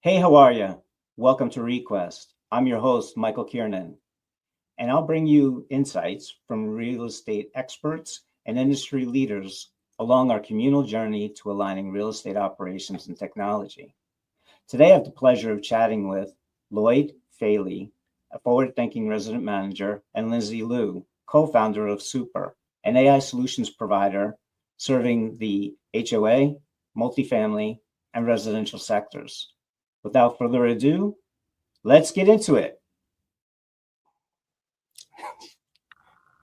Hey, how are you? Welcome to Request. I'm your host, Michael Kiernan, and I'll bring you insights from real estate experts and industry leaders along our communal journey to aligning real estate operations and technology. Today, I have the pleasure of chatting with Lloyd Faley, a forward-thinking resident manager, and Lindsay Liu, co-founder of Super, an AI solutions provider serving the HOA, multifamily, and residential sectors. Without further ado, let's get into it.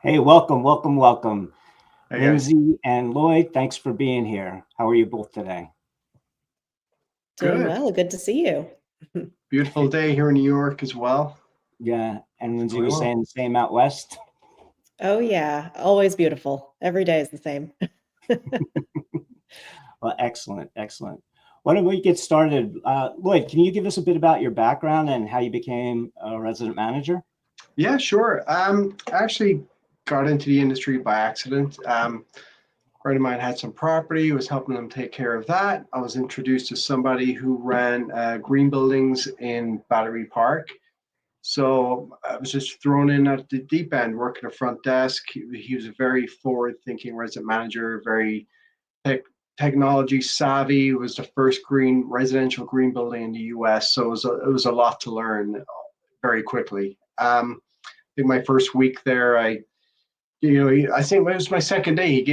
Hey, welcome. Hey guys. Lindsay and Lloyd, thanks for being here. How are you both today? Doing Good. well. Good to see you. Beautiful day here in New York as well. Yeah, and Lindsay Doing was well. saying the same out west. Oh, yeah. Always beautiful. Every day is the same. Well, excellent. Why don't we get started? Lloyd, can you give us a bit about your background and how you became a resident manager? Yeah, sure. I actually got into the industry by accident. A friend of mine had some property, was helping them take care of that. I was introduced to somebody who ran green buildings in Battery Park. So I was just thrown in at the deep end, working the front desk. He was a very forward-thinking resident manager, very tech, technology savvy. It was the first residential green building in the U.S. So it was a lot to learn very quickly. I think my first week there, I think it was my second day.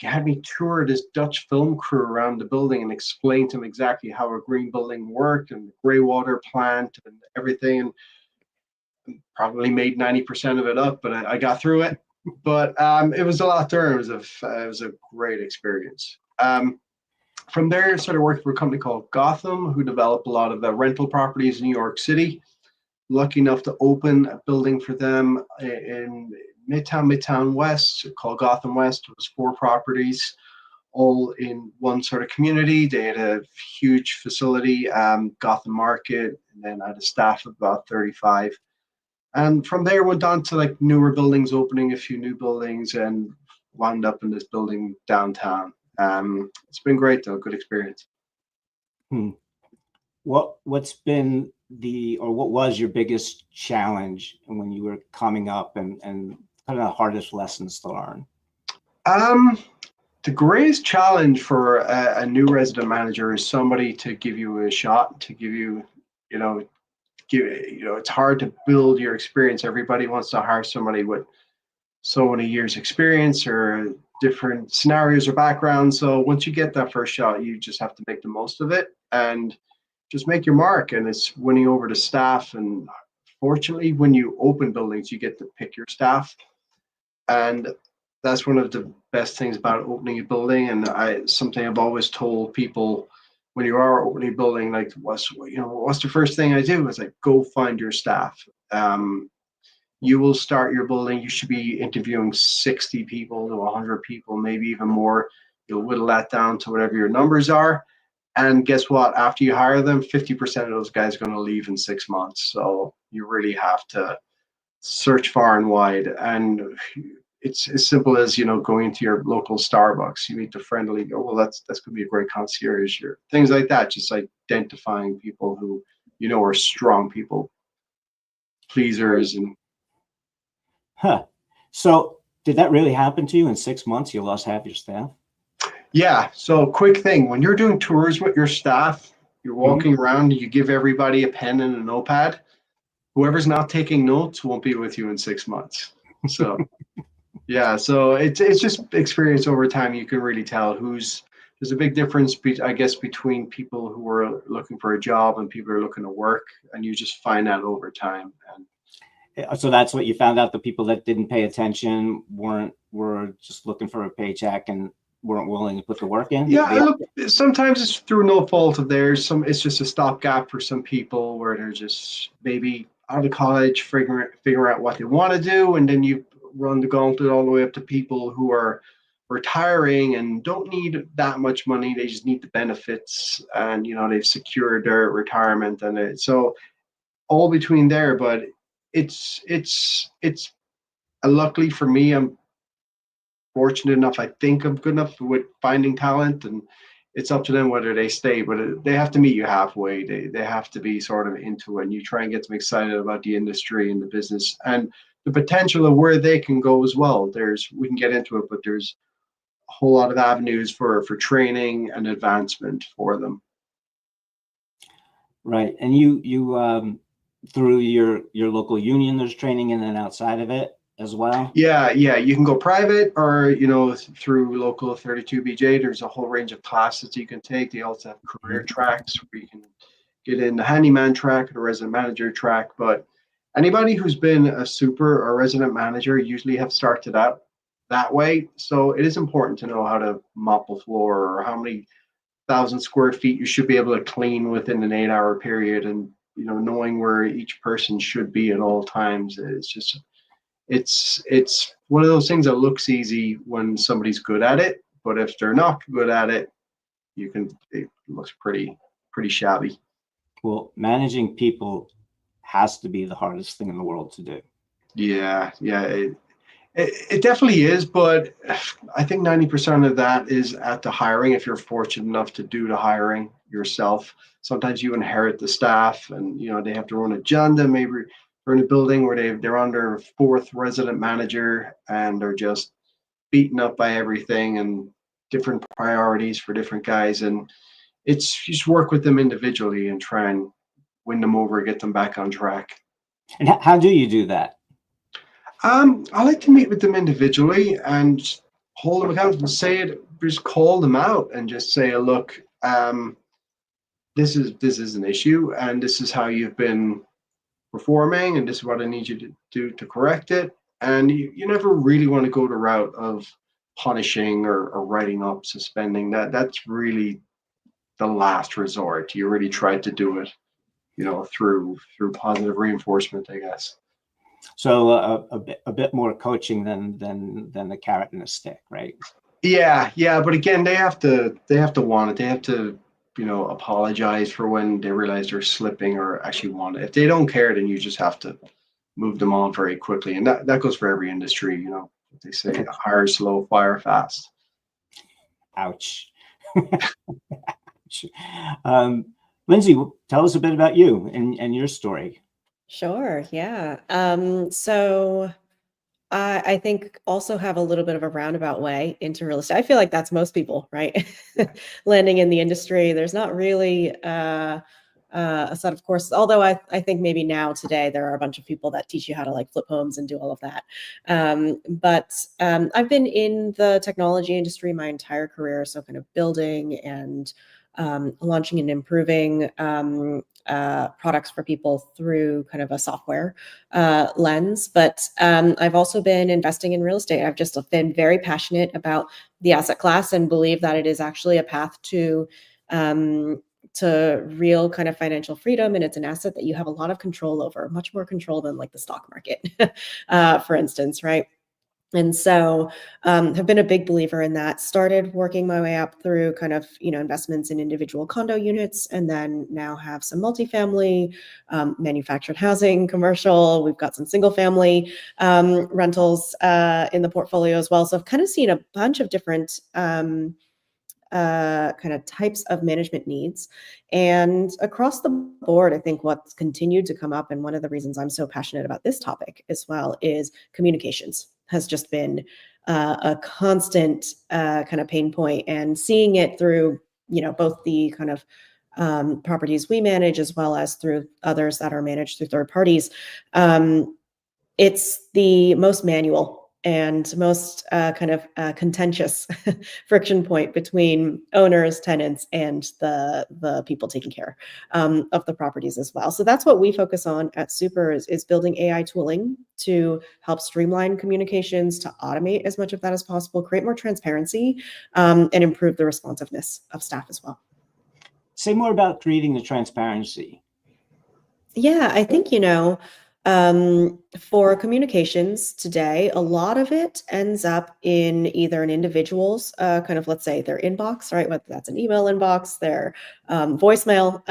Had me tour this Dutch film crew around the building and explain to them exactly how a green building worked and the gray water plant and everything. And probably made 90% of it up, but I got through it. But it was a lot to learn. It was a great experience. From there, I started working for a company called Gotham, who developed a lot of the rental properties in New York City. Lucky enough to open a building for them in Midtown West, called Gotham West. It was 4 properties, all in one sort of community. They had a huge facility, Gotham Market, and then I had a staff of about 35. And from there, went on to like newer buildings, opening a few new buildings, and wound up in this building downtown. It's been great though, good experience. What's been what was your biggest challenge when you were coming up and kind of the hardest lessons to learn? The greatest challenge for a new resident manager is somebody to give you a shot, to give you, it's hard to build your experience. Everybody wants to hire somebody with so many years experience or different scenarios or backgrounds. So once you get that first shot, you just have to make the most of it and just make your mark. And it's winning over the staff. And fortunately, when you open buildings, you get to pick your staff. And that's one of the best things about opening a building. And something I've always told people, when you are opening a building, like what's the first thing I do is like go find your staff. You will start your building. You should be interviewing 60 people to 100 people, maybe even more. You'll whittle that down to whatever your numbers are. And guess what? After you hire them, 50% of those guys are going to leave in 6 months. So you really have to search far and wide. And it's as simple as going to your local Starbucks. You meet the friendly, go, well, that's going to be a great concierge here. Things like that. Just identifying people who are strong people, pleasers, and. So did that really happen to you in 6 months? You lost half your staff? Yeah. So quick thing, when you're doing tours with your staff, you're walking around, you give everybody a pen and a notepad. Whoever's not taking notes won't be with you in 6 months. So yeah, so it's just experience over time. You can really tell there's a big difference, I guess, between people who are looking for a job and people who are looking to work, and you just find that over time. And so that's what you found out, the people that didn't pay attention were just looking for a paycheck and weren't willing to put the work in? Yeah, look, sometimes it's through no fault of theirs. It's just a stopgap for some people where they're just maybe out of college, figure out what they want to do, and then you run the gauntlet all the way up to people who are retiring and don't need that much money. They just need the benefits, and they've secured their retirement, and so all between there. But it's luckily for me, I'm fortunate enough. I think I'm good enough with finding talent, and it's up to them whether they stay, but they have to meet you halfway. They have to be sort of into it, and you try and get them excited about the industry and the business and the potential of where they can go as well. We can get into it, but there's a whole lot of avenues for training and advancement for them. Right. And you through your local union, there's training in and outside of it as well? Yeah, you can go private or, through local 32BJ. There's a whole range of classes you can take. They also have career tracks where you can get in the handyman track or the resident manager track. But anybody who's been a super or resident manager usually have started out that way. So it is important to know how to mop the floor or how many 1,000 square feet you should be able to clean within an 8-hour period, and knowing where each person should be at all times. It's one of those things that looks easy when somebody's good at it, but if they're not good at it, it looks pretty shabby. Well, managing people has to be the hardest thing in the world to do. Yeah, it definitely is, but I think 90% of that is at the hiring. If you're fortunate enough to do the hiring yourself, sometimes you inherit the staff, and they have to run agenda. Maybe they're in a building where they're on their 4th resident manager and they're just beaten up by everything and different priorities for different guys. And you just work with them individually and try and win them over, get them back on track. And how do you do that? I like to meet with them individually and hold them accountable, just call them out and just say, look, this is an issue, and this is how you've been performing, and this is what I need you to do to correct it. And you never really want to go the route of punishing or writing up, suspending. That's really the last resort. You really try to do it, through positive reinforcement, I guess. So a bit more coaching than the carrot and the stick, right? Yeah, but again, they have to want it. They have to apologize for when they realize they're slipping or actually want it. If they don't care, then you just have to move them on very quickly. And that goes for every industry. They say hire slow, fire fast. Ouch. Lindsay, tell us a bit about you and your story. Sure. Yeah. So I think also have a little bit of a roundabout way into real estate. I feel like that's most people, right? Landing in the industry. There's not really a set of courses, although I think maybe now today there are a bunch of people that teach you how to like flip homes and do all of that. But I've been in the technology industry my entire career. So kind of building and launching and improving products for people through kind of a software lens. But I've also been investing in real estate. I've just been very passionate about the asset class and believe that it is actually a path to real kind of financial freedom. And it's an asset that you have a lot of control over, much more control than like the stock market, for instance, right? And so have been a big believer in that. Started working my way up through kind of, investments in individual condo units, and then now have some multifamily, manufactured housing, commercial. We've got some single family rentals in the portfolio as well. So I've kind of seen a bunch of different kind of types of management needs. And across the board, I think what's continued to come up, and one of the reasons I'm so passionate about this topic as well, is communications has just been a constant kind of pain point, and seeing it through, both the kind of properties we manage as well as through others that are managed through third parties. It's the most manual and most kind of contentious friction point between owners, tenants, and the people taking care of the properties as well. So that's what we focus on at Super is building AI tooling to help streamline communications, to automate as much of that as possible, create more transparency, and improve the responsiveness of staff as well. Say more about creating the transparency. Yeah, I think, for communications today, a lot of it ends up in either an individual's kind of, let's say, their inbox, right? Whether that's an email inbox, their voicemail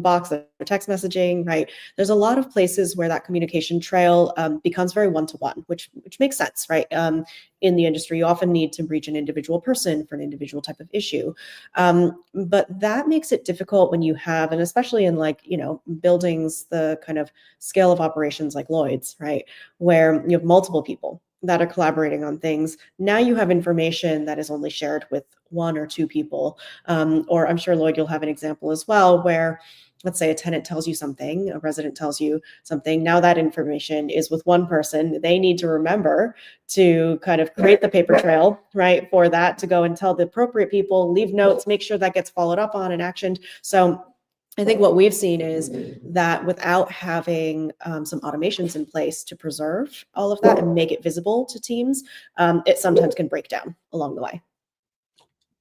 box, their text messaging, right? There's a lot of places where that communication trail becomes very one-to-one, which makes sense, right? in the industry, you often need to reach an individual person for an individual type of issue. But that makes it difficult when you have, and especially in like, buildings, the kind of scale of operations like Lloyd's, right? Where you have multiple people that are collaborating on things. Now you have information that is only shared with one or two people. Or I'm sure, Lloyd, you'll have an example as well where, let's say a tenant tells you something, a resident tells you something. Now that information is with one person. They need to remember to kind of create the paper trail, right, for that to go and tell the appropriate people, leave notes, make sure that gets followed up on and actioned. So I think what we've seen is that without having some automations in place to preserve all of that and make it visible to teams, it sometimes can break down along the way.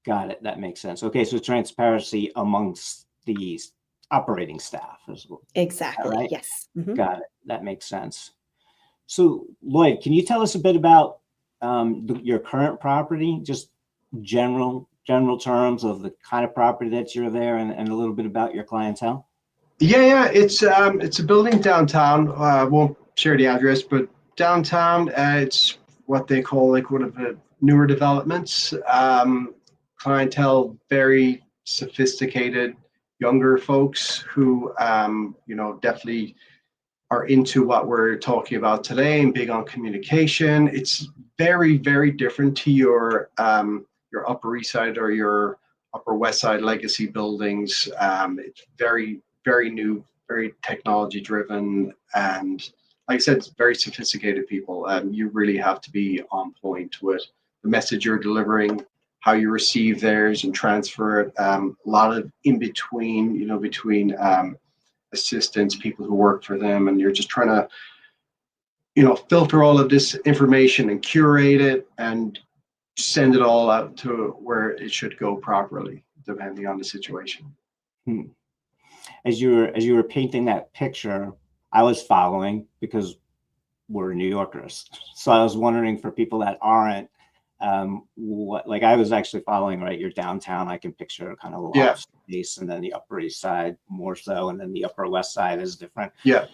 Got it. That makes sense. Okay, so transparency amongst these operating staff as well. Exactly. Right? Yes. Mm-hmm. Got it. That makes sense. So Lloyd, can you tell us a bit about your current property, just general terms of the kind of property that you're there, and a little bit about your clientele? Yeah, it's a building downtown. I won't share the address, but downtown, it's what they call like one of the newer developments. Clientele, very sophisticated, younger folks who, definitely are into what we're talking about today and big on communication. It's very, very different to your Upper East Side or your Upper West Side legacy buildings. It's very, very new, very technology driven, and like I said, it's very sophisticated people. You really have to be on point with the message you're delivering, how you receive theirs and transfer it. A lot of in between, between assistants, people who work for them, and you're just trying to, filter all of this information and curate it and send it all out to where it should go properly, depending on the situation. As you were painting that picture, I was following because we're New Yorkers. So I was wondering for people that aren't, like I was actually following, right, your downtown. I can picture kind of loft space, and then the Upper East Side more so, and then the Upper West Side is different. Yeah.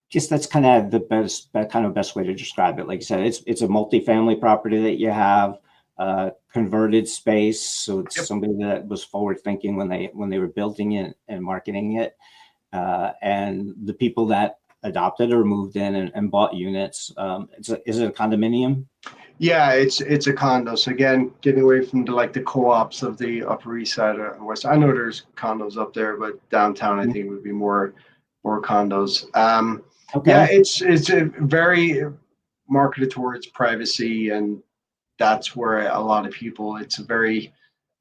Just that's kind of the best way to describe it. Like you said, it's a multifamily property that you have, converted space. So it's somebody that was forward thinking when they were building it and marketing it, and the people that adopted or moved in and bought units. Is it a condominium? Yeah, it's a condo. So again, getting away from the co-ops of the Upper East Side or West. I know there's condos up there, but downtown I think would be more condos. Okay. Yeah, it's a very marketed towards privacy, and that's where a lot of people. It's a very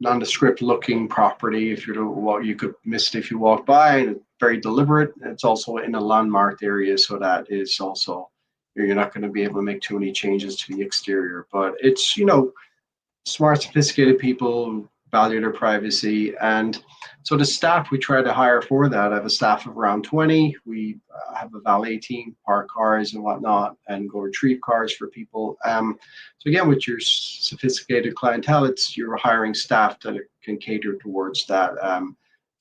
nondescript looking property. If you're to walk, you could miss it if you walk by, and it's very deliberate. It's also in a landmarked area, so that is also, you're not going to be able to make too many changes to the exterior. But it's, smart, sophisticated people value their privacy, and so the staff we try to hire for that. I have a staff of around 20. We have a valet team, park cars and whatnot, and go retrieve cars for people. So again, with your sophisticated clientele, you're hiring staff that can cater towards that.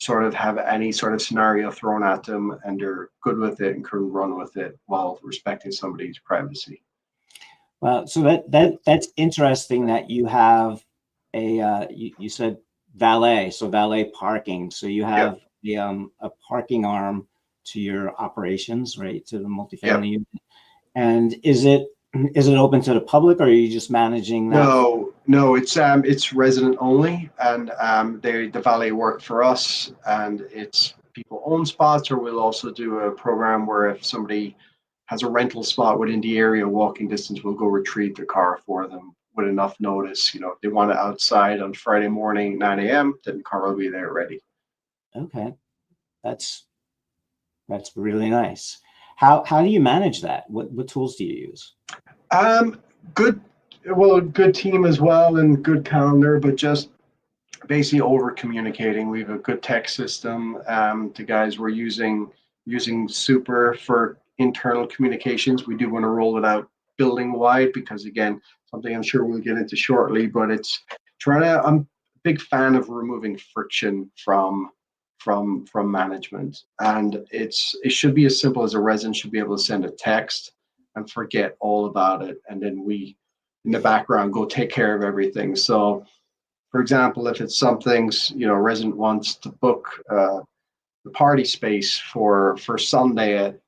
Sort of have any sort of scenario thrown at them, and they're good with it and can run with it while respecting somebody's privacy. Well, so that's interesting that you have you said valet, so valet parking. So you have a parking arm to your operations, right, to the multifamily unit. And is it open to the public, or are you just managing that? No, it's resident only, and the valet work for us, and it's people own spots, or we'll also do a program where if somebody has a rental spot within the area, walking distance, we'll go retrieve the car for them with enough notice. If they want it outside on Friday morning, 9 a.m., then the car will be there ready. Okay. That's really nice. How do you manage that? What tools do you use? Good team as well, and good calendar, but just basically over communicating. We have a good tech system. The guys we're using Super for internal communications. We do want to roll it out building wide, because again, something I'm sure we'll get into shortly, but I'm a big fan of removing friction from management, and it should be as simple as a resident should be able to send a text and forget all about it. And then we, in the background, go take care of everything. So, for example, if it's something's, a resident wants to book the party space for Sunday at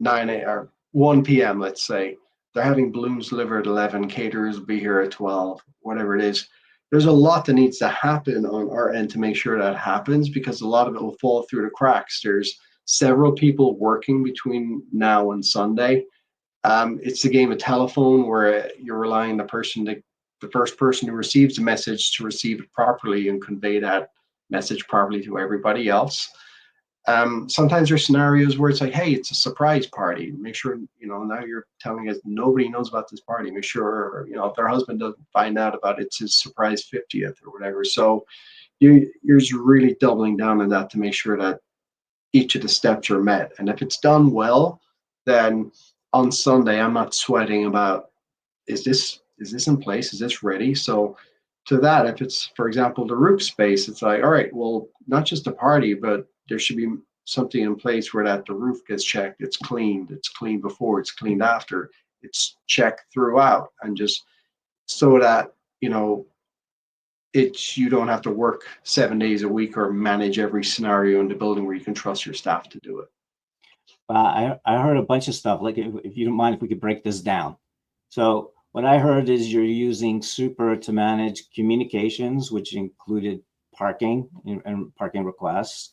9 a or 1 p.m., let's say, they're having balloons delivered at 11, caterers will be here at 12, whatever it is. There's a lot that needs to happen on our end to make sure that happens, because a lot of it will fall through the cracks. There's several people working between now and Sunday. It's a game of telephone where you're relying on the first person who receives the message to receive it properly and convey that message properly to everybody else. Sometimes there's scenarios where it's like, hey, it's a surprise party. Make sure, now you're telling us nobody knows about this party. Make sure, if their husband doesn't find out about it, it's his surprise 50th or whatever. So you're just really doubling down on that to make sure that each of the steps are met. And if it's done well, then on Sunday, I'm not sweating about, is this in place? Is this ready? So to that, if it's, for example, the roof space, it's like, all right, well, not just a party, but there should be something in place where the roof gets checked, it's cleaned before, it's cleaned after, it's checked throughout, and just so that, you don't have to work 7 days a week or manage every scenario in the building, where you can trust your staff to do it. I heard a bunch of stuff. Like, if you don't mind, if we could break this down. So what I heard is you're using Super to manage communications, which included parking and parking requests.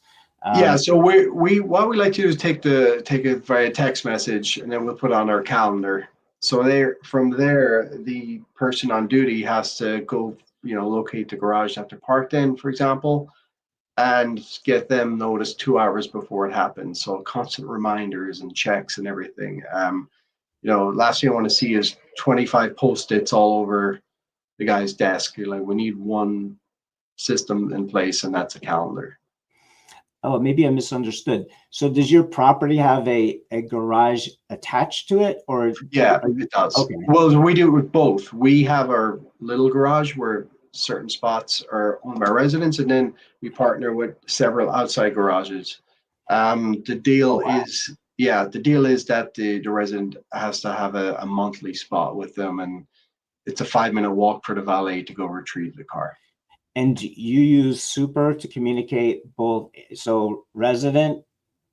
Yeah, so we what we like to do is take it via text message, and then we'll put it on our calendar. So from there, the person on duty has to go, locate the garage that they're parked in, for example, and get them notice 2 hours before it happens. So constant reminders and checks and everything. Last thing I want to see is 25 Post-its all over the guy's desk. You're like, we need one system in place, and that's a calendar. Oh, maybe I misunderstood. So does your property have a garage attached to it, or? Yeah, it does. Okay. Well, we do it with both. We have our little garage where certain spots are owned by residents, and then we partner with several outside garages. The deal is that the resident has to have a monthly spot with them, and it's a 5-minute walk for the valet to go retrieve the car. And you use Super to communicate both, so resident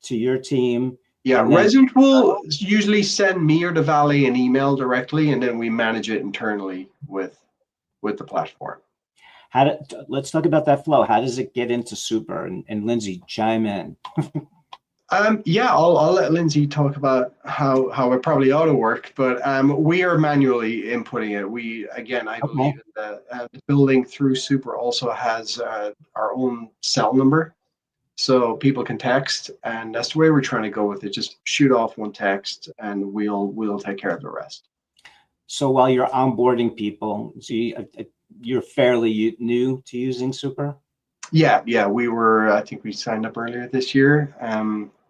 to your team? Yeah, resident will usually send me or the valet an email directly, and then we manage it internally with the platform. Let's talk about that flow. How does it get into Super? And Lindsay, chime in. Yeah, I'll let Lindsay talk about how it probably ought to work, but we are manually inputting it. I believe that the building through Super also has our own cell number, so people can text, and that's the way we're trying to go with it. Just shoot off one text, and we'll take care of the rest. So while you're onboarding people, you're fairly new to using Super? Yeah, I think we signed up earlier this year.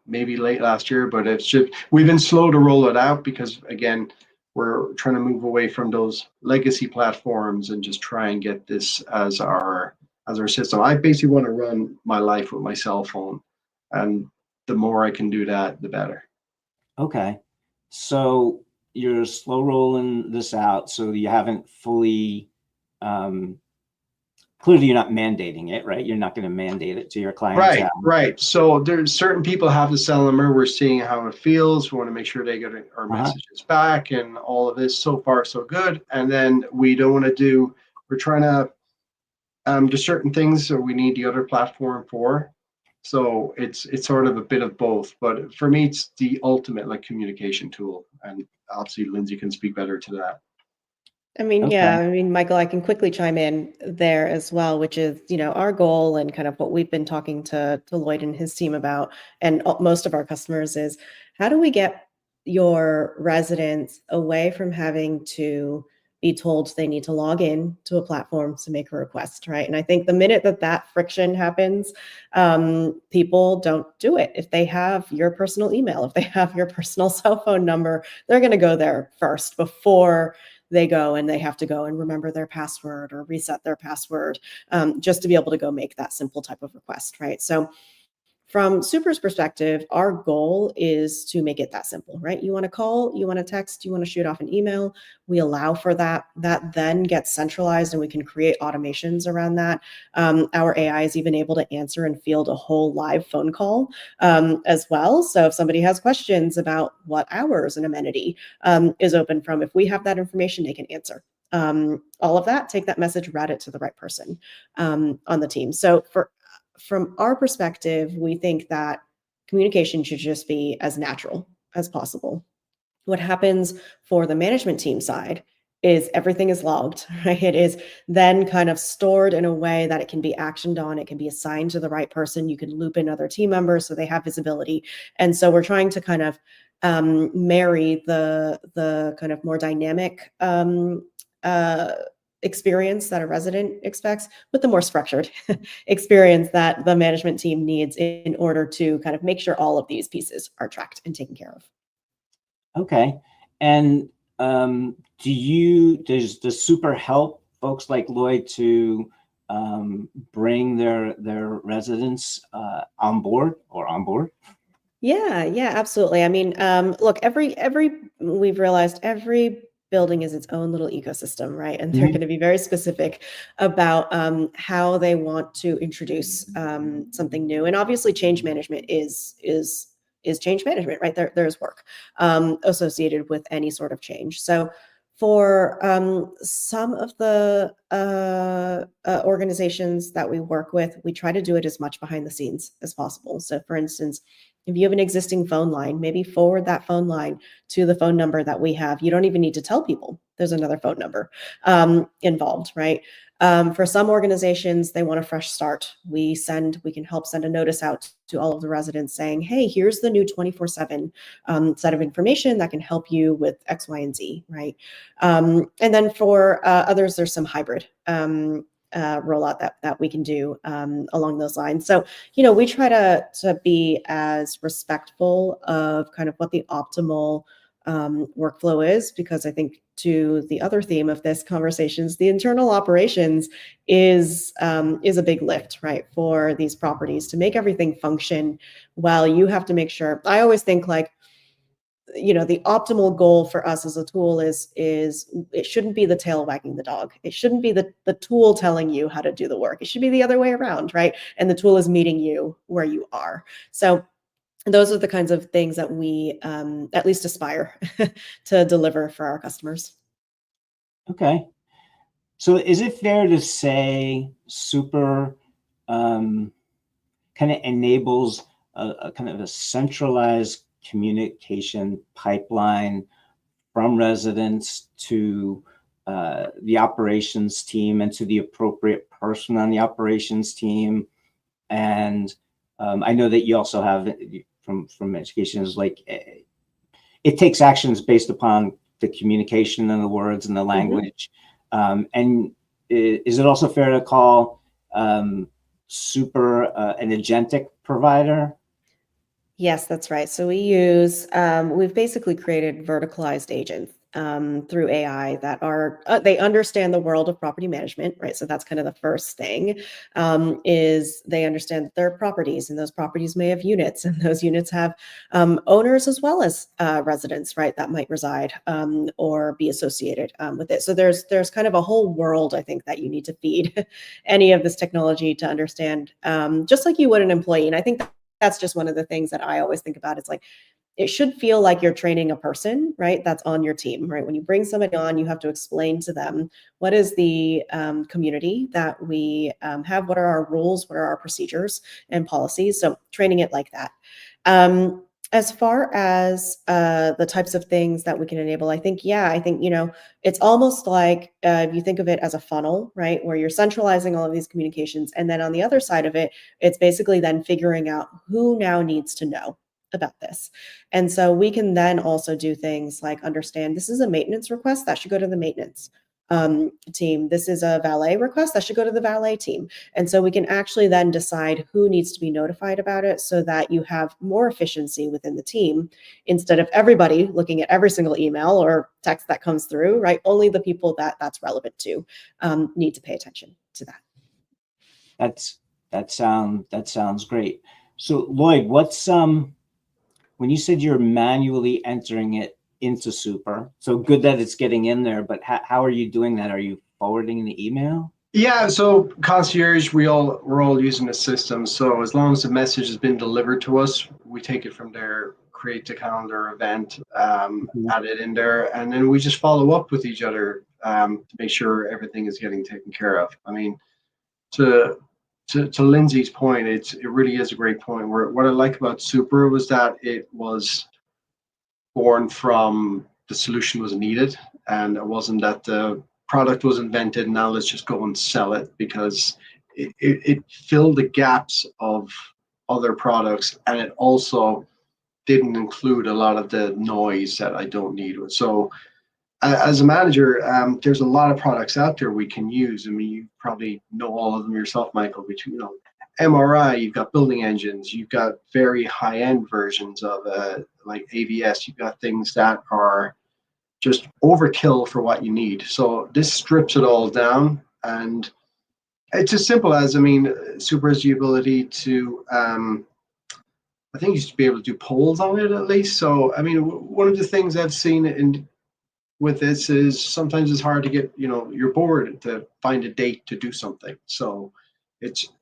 Maybe late last year, but we've been slow to roll it out because, again, we're trying to move away from those legacy platforms and just try and get this as our system. I basically want to run my life with my cell phone, and the more I can do that, the better. Okay, so you're slow rolling this out, so you haven't fully. Clearly, you're not mandating it, right? You're not going to mandate it to your clients. Right. So there's certain people have the cell number. We're seeing how it feels. We want to make sure they get our messages back, and all of this. So far, so good. And then we're trying to, there's certain things that we need the other platform for. So it's sort of a bit of both. But for me, it's the ultimate communication tool. And obviously, Lindsay can speak better to that. Michael, I can quickly chime in there as well, which is, our goal and kind of what we've been talking to Lloyd and his team about, and most of our customers, is how do we get your residents away from having to be told they need to log in to a platform to make a request, right? And I think the minute that friction happens, people don't do it. If they have your personal email, if they have your personal cell phone number, they're going to go there first before they go and they have to go and remember their password or reset their password, just to be able to go make that simple type of request, right? So from Super's perspective, our goal is to make it that simple, right? You want to call, you want to text, you want to shoot off an email. We allow for that. That then gets centralized and we can create automations around that. Our AI is even able to answer and field a whole live phone call as well. So if somebody has questions about what hours an amenity is open from, if we have that information, they can answer. All of that, take that message, route it to the right person on the team. So from our perspective, we think that communication should just be as natural as possible. What happens for the management team side is everything is logged, right? It is then kind of stored in a way that it can be actioned on, it can be assigned to the right person. You can loop in other team members so they have visibility. And so we're trying to kind of marry the kind of more dynamic experience that a resident expects with the more structured experience that the management team needs in order to kind of make sure all of these pieces are tracked and taken care of. Okay. And does Super help folks like Lloyd to bring their residents on board? Yeah, absolutely. I mean, look, we've realized every building is its own little ecosystem, right? And they're Mhm. going to be very specific about how they want to introduce something new. And obviously, change management is change management, right? There's work associated with any sort of change. So for some of the organizations that we work with, we try to do it as much behind the scenes as possible. So for instance, if you have an existing phone line, maybe forward that phone line to the phone number that we have. You don't even need to tell people there's another phone number involved, right? For some organizations, they want a fresh start. We can help send a notice out to all of the residents saying, hey, here's the new 24/7 set of information that can help you with X, Y, and Z, right? And then for others, there's some hybrid rollout that we can do along those lines. So, we try to be as respectful of kind of what the optimal workflow is, because I think to the other theme of this conversations, the internal operations is a big lift, right, for these properties to make everything function well. You have to make sure. I always think like, the optimal goal for us as a tool is it shouldn't be the tail wagging the dog. It shouldn't be the tool telling you how to do the work. It should be the other way around, right? And the tool is meeting you where you are. So those are the kinds of things that we at least aspire to deliver for our customers. Okay. So is it fair to say Super kind of enables a kind of a centralized communication pipeline from residents to the operations team and to the appropriate person on the operations team? And I know that you also have from education is like it takes actions based upon the communication and the words and the language. And is it also fair to call Super an agentic provider? Yes, that's right. So we've basically created verticalized agents through AI that are, they understand the world of property management, right? So that's kind of the first thing, is they understand that there are properties, and those properties may have units, and those units have owners as well as residents, right, that might reside or be associated with it. So there's kind of a whole world, I think, that you need to feed any of this technology to understand, just like you would an employee. And I think that's just one of the things that I always think about. It's like, it should feel like you're training a person, right? That's on your team, right? When you bring somebody on, you have to explain to them what is the community that we have, what are our rules, what are our procedures and policies. So training it like that. As far as the types of things that we can enable, I think, it's almost like if you think of it as a funnel, right, where you're centralizing all of these communications. And then on the other side of it, it's basically then figuring out who now needs to know about this. And so we can then also do things like understand this is a maintenance request that should go to the maintenance team. This is a valet request that should go to the valet team. And so we can actually then decide who needs to be notified about it so that you have more efficiency within the team instead of everybody looking at every single email or text that comes through, right? Only the people that's relevant to need to pay attention to that. That sounds great. So Lloyd, what's when you said you're manually entering it into Super, so good that it's getting in there, but how are you doing that? Are you forwarding the email? Yeah, so Concierge, we're all using the system. So as long as the message has been delivered to us, we take it from there, create the calendar event, Mhm. add it in there, and then we just follow up with each other to make sure everything is getting taken care of. I mean, to to Lindsay's point, it really is a great point. Where what I like about Super was that it was born from the solution was needed, and it wasn't that the product was invented and now let's just go and sell it, because it filled the gaps of other products, and it also didn't include a lot of the noise that I don't need. So as a manager, there's a lot of products out there we can use. I mean, you probably know all of them yourself, Michael. Between MRI, you've got building engines, you've got very high-end versions of like AVS. You've got things that are just overkill for what you need. So this strips it all down, and it's as simple as, I mean, Super has the ability to. I think you used to be able to do polls on it at least. So I mean, one of the things I've seen in with this is sometimes it's hard to get, your board to find a date to do something. So it's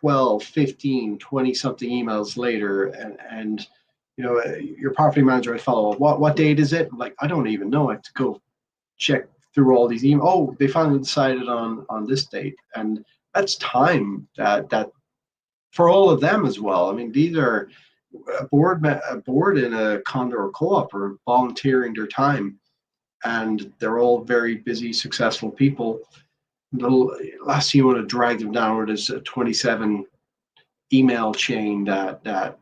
12, 15, 20 something emails later, and your property manager would follow up. What date is it? Like, I don't even know. I have to go check through all these emails. Oh, they finally decided on this date. And that's time that for all of them as well. I mean, these are a board in a condo or co-op are volunteering their time, and they're all very busy, successful people. The last thing you want to drag them downward is a 27 email chain that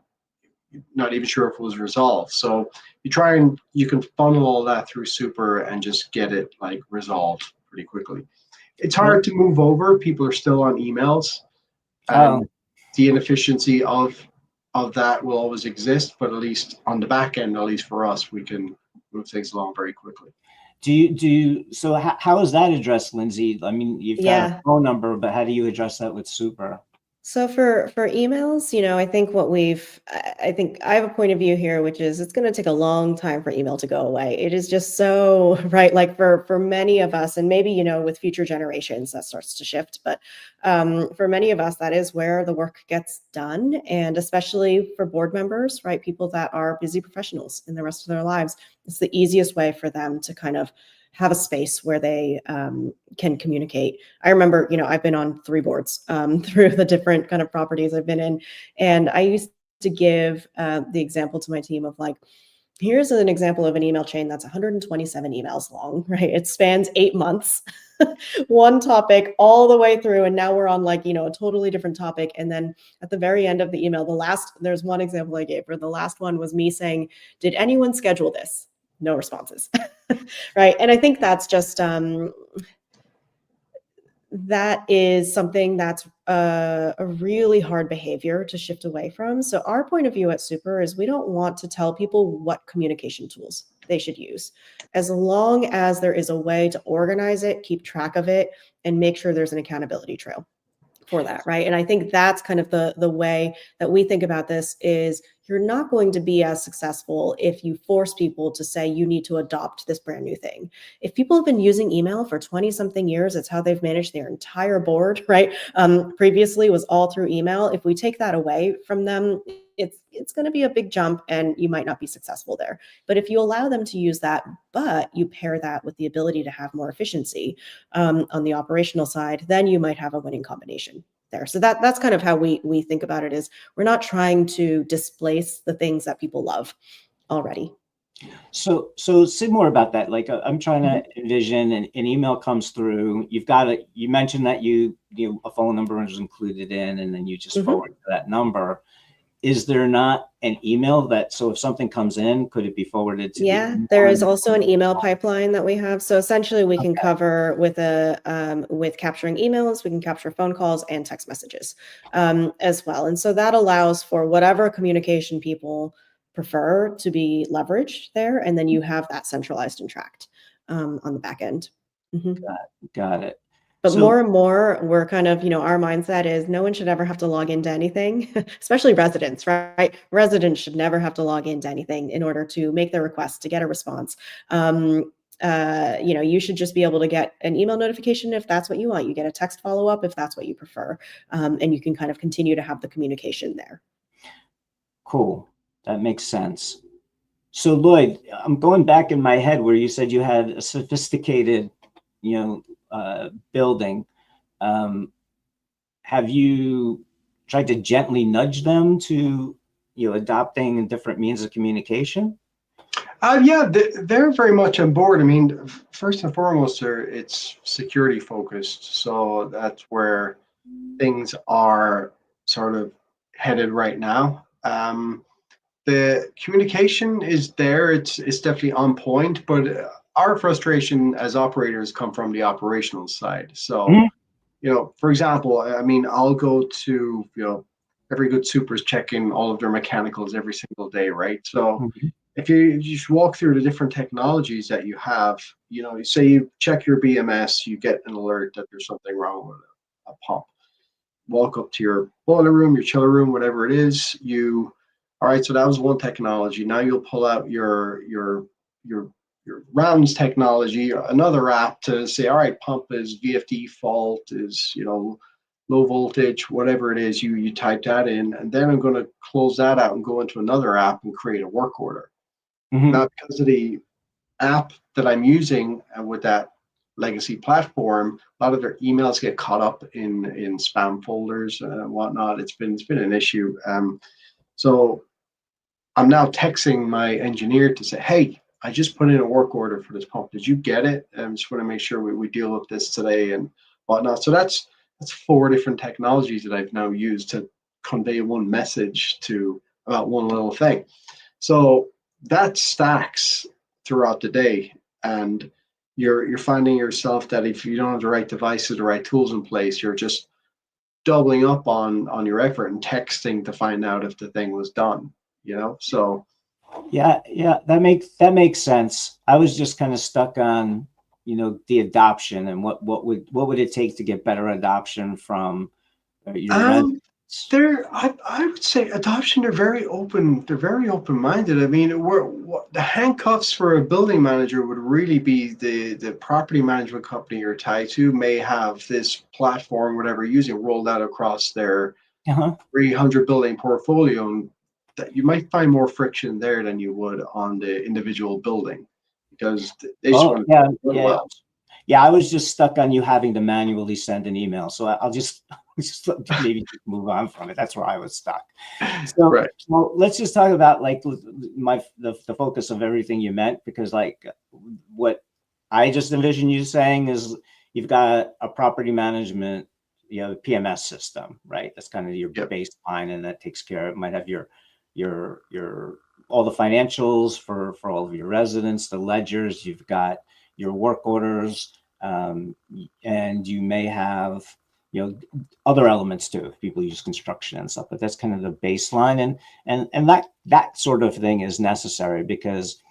you're not even sure if it was resolved. So you can funnel all that through Super and just get it like resolved pretty quickly. It's hard to move over. People are still on emails, and Oh, the inefficiency of that will always exist. But at least on the back end, at least for us, we can move things along very quickly. so how is that addressed, Lindsay? I mean, you've got a Yeah. phone number, but how do you address that with Super? So for emails, I think I think I have a point of view here, which is it's going to take a long time for email to go away. It is just so right, like for many of us, and maybe with future generations that starts to shift, but for many of us, that is where the work gets done, and especially for board members, right, people that are busy professionals in the rest of their lives, it's the easiest way for them to kind of have a space where they can communicate. I remember, I've been on 3 boards through the different kind of properties I've been in. And I used to give the example to my team of like, here's an example of an email chain that's 127 emails long, right? It spans 8 months, one topic all the way through. And now we're on like, a totally different topic. And then at the very end of the email, there's one example I gave her. The last one was me saying, did anyone schedule this? No responses. Right. And I think that's just, that is something that's a really hard behavior to shift away from. So our point of view at Super is we don't want to tell people what communication tools they should use. As long as there is a way to organize it, keep track of it, and make sure there's an accountability trail for that, right? And I think that's kind of the way that we think about this is you're not going to be as successful if you force people to say you need to adopt this brand new thing. If people have been using email for 20 something years, it's how they've managed their entire board, right? Previously was all through email. If we take that away from them, it's going to be a big jump and you might not be successful there. But if you allow them to use that, but you pair that with the ability to have more efficiency on the operational side, then you might have a winning combination there. So that's kind of how we think about it is we're not trying to displace the things that people love already. So say more about that. Like I'm trying to envision an email comes through. You mentioned that a phone number is included in, and then you just forward to that number. Is there not an email so if something comes in, could it be forwarded to Yeah, there is also an email pipeline that we have. So essentially we can cover with capturing emails, we can capture phone calls and text messages as well. And so that allows for whatever communication people prefer to be leveraged there. And then you have that centralized and tracked on the back end. Got it. But So- more and more, we're kind of, our mindset is no one should ever have to log into anything, especially residents, right? Residents should never have to log into anything in order to make their request, to get a response. You should just be able to get an email notification if that's what you want. You get a text follow-up if that's what you prefer. And you can kind of continue to have the communication there. Cool. That makes sense. So Lloyd, I'm going back in my head where you said you had a sophisticated, building. Have you tried to gently nudge them to, adopting different means of communication? Yeah, they're very much on board. I mean, first and foremost, it's security focused. So that's where things are sort of headed right now. The communication is there. It's definitely on point, but our frustration as operators come from the operational side. So, for example, I mean, I'll go to, every good super's checking all of their mechanicals every single day, right? So if you just walk through the different technologies that you have, you say you check your BMS, you get an alert that there's something wrong with a pump. Walk up to your boiler room, your chiller room, whatever it is, all right, so that was one technology. Now you'll pull out your rounds technology, another app to say, all right, pump is VFD fault, is low voltage, whatever it is, you type that in, and then I'm going to close that out and go into another app and create a work order. Now, because of the app that I'm using with that legacy platform, a lot of their emails get caught up in spam folders and whatnot. It's been an issue. So I'm now texting my engineer to say, hey, I just put in a work order for this pump. Did you get it? I just want to make sure we deal with this today and whatnot. So that's 4 different technologies that I've now used to convey one message about one little thing. So that stacks throughout the day. And you're finding yourself that if you don't have the right devices, the right tools in place, you're just doubling up on your effort and texting to find out if the thing was done, so yeah, that makes sense. I was just kind of stuck on the adoption and what would it take to get better adoption from your residents? I would say adoption, they're very open-minded. I mean, the handcuffs for a building manager would really be the property management company you're tied to may have this platform, whatever you're using, rolled out across their 300 building portfolio, and that you might find more friction there than you would on the individual building because they just want to do well. Yeah, I was just stuck on you having to manually send an email. So I'll just maybe move on from it. That's where I was stuck. So, right. So let's just talk about the focus of everything you meant, because what I just envision you saying is you've got a property management, PMS system, right? That's kind of your baseline, and that takes care of it. Might have your all the financials for all of your residents, the ledgers. You've got your work orders, and you may have other elements too if people use construction and stuff, but that's kind of the baseline, and that sort of thing is necessary because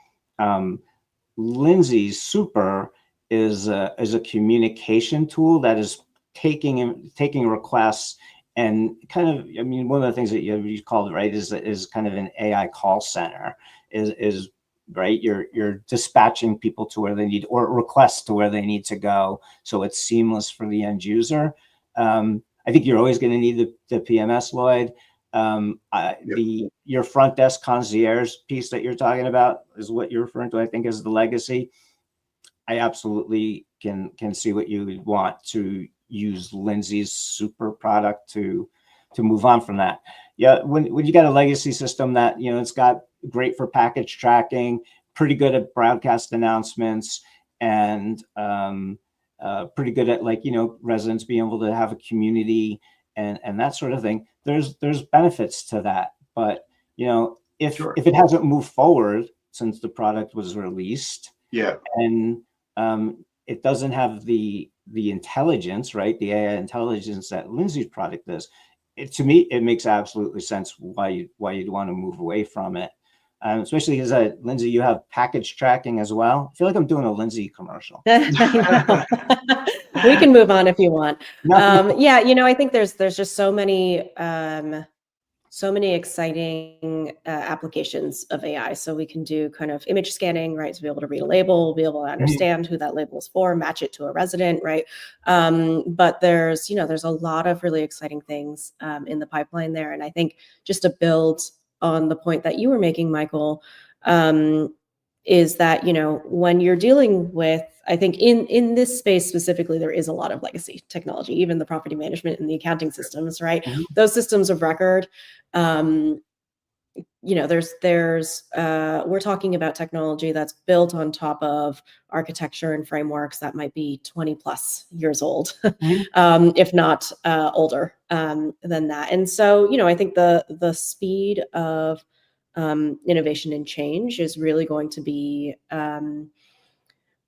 Lindsay Super is a communication tool that is taking requests and kind of, I mean, one of the things that you called it, right, is kind of an AI call center, is right? You're dispatching people to where they need, or requests to where they need to go, so it's seamless for the end user. I think you're always going to need the PMS, Lloyd. Your front desk concierge piece that you're talking about is what you're referring to, I think, as the legacy. I absolutely can see what you would want to use Lindsay's Super product to move on from that. Yeah, when you got a legacy system that it's got great for package tracking, pretty good at broadcast announcements, and pretty good at residents being able to have a community and that sort of thing. There's benefits to that, but if it hasn't moved forward since the product was released, and it doesn't have the intelligence, right? The AI intelligence that Lindsay's product does. To me, it makes absolutely sense why you'd want to move away from it, especially because Lindsay, you have package tracking as well. I feel like I'm doing a Lindsay commercial. I We can move on if you want. No, Yeah, I think there's just so many exciting applications of AI. So we can do kind of image scanning, right? To be able to read a label, be able to understand who that label is for, match it to a resident, right? But there's a lot of really exciting things in the pipeline there. And I think just to build on the point that you were making, Michael, is that, when you're dealing with, I think in this space specifically, there is a lot of legacy technology, even the property management and the accounting systems, right? Mhm. Those systems of record, we're talking about technology that's built on top of architecture and frameworks that might be 20 plus years old, Mhm. if not older than that. And so, I think the speed of innovation and change is really going to be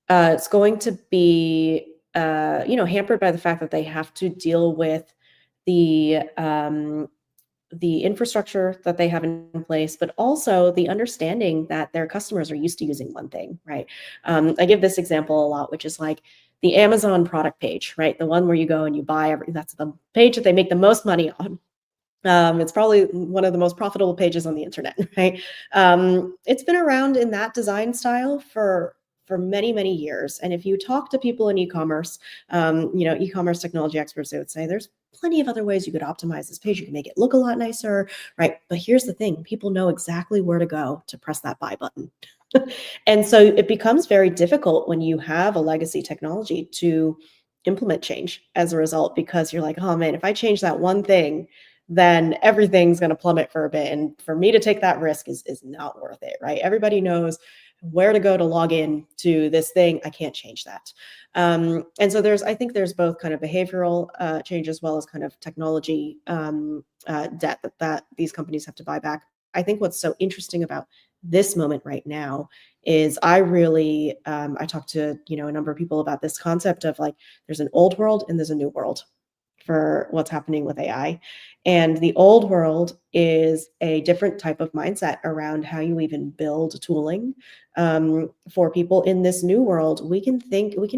it's going to be hampered by the fact that they have to deal with the infrastructure that they have in place, but also the understanding that their customers are used to using one thing, right? I give this example a lot, which is like the Amazon product page, right? The one where you go and you buy that's the page that they make the most money on. It's probably one of the most profitable pages on the internet, right? It's been around in that design style for many, many years. And if you talk to people in e-commerce, e-commerce technology experts, they would say there's plenty of other ways you could optimize this page. You can make it look a lot nicer, right? But here's the thing: people know exactly where to go to press that buy button. And so it becomes very difficult when you have a legacy technology to implement change as a result, because you're like, oh man, if I change that one thing, then everything's going to plummet for a bit. And for me to take that risk is not worth it, right? Everybody knows where to go to log in to this thing. I can't change that. And so I think there's both kind of behavioral change as well as kind of technology debt that these companies have to buy back. I think what's so interesting about this moment right now is I talked to, a number of people about this concept of like, there's an old world and there's a new world for what's happening with AI. And the old world is a different type of mindset around how you even build tooling for people. In this new world, we can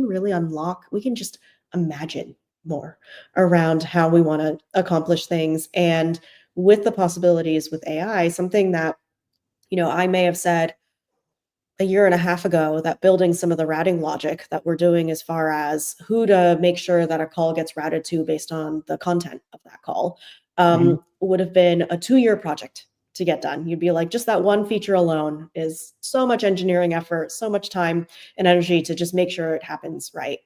really unlock, we can just imagine more around how we want to accomplish things. And with the possibilities with AI, something that, I may have said a year and a half ago, that building some of the routing logic that we're doing as far as who to make sure that a call gets routed to based on the content of that call Mhm. would have been a 2-year project to get done. You'd be like, just that one feature alone is so much engineering effort, so much time and energy to just make sure it happens right.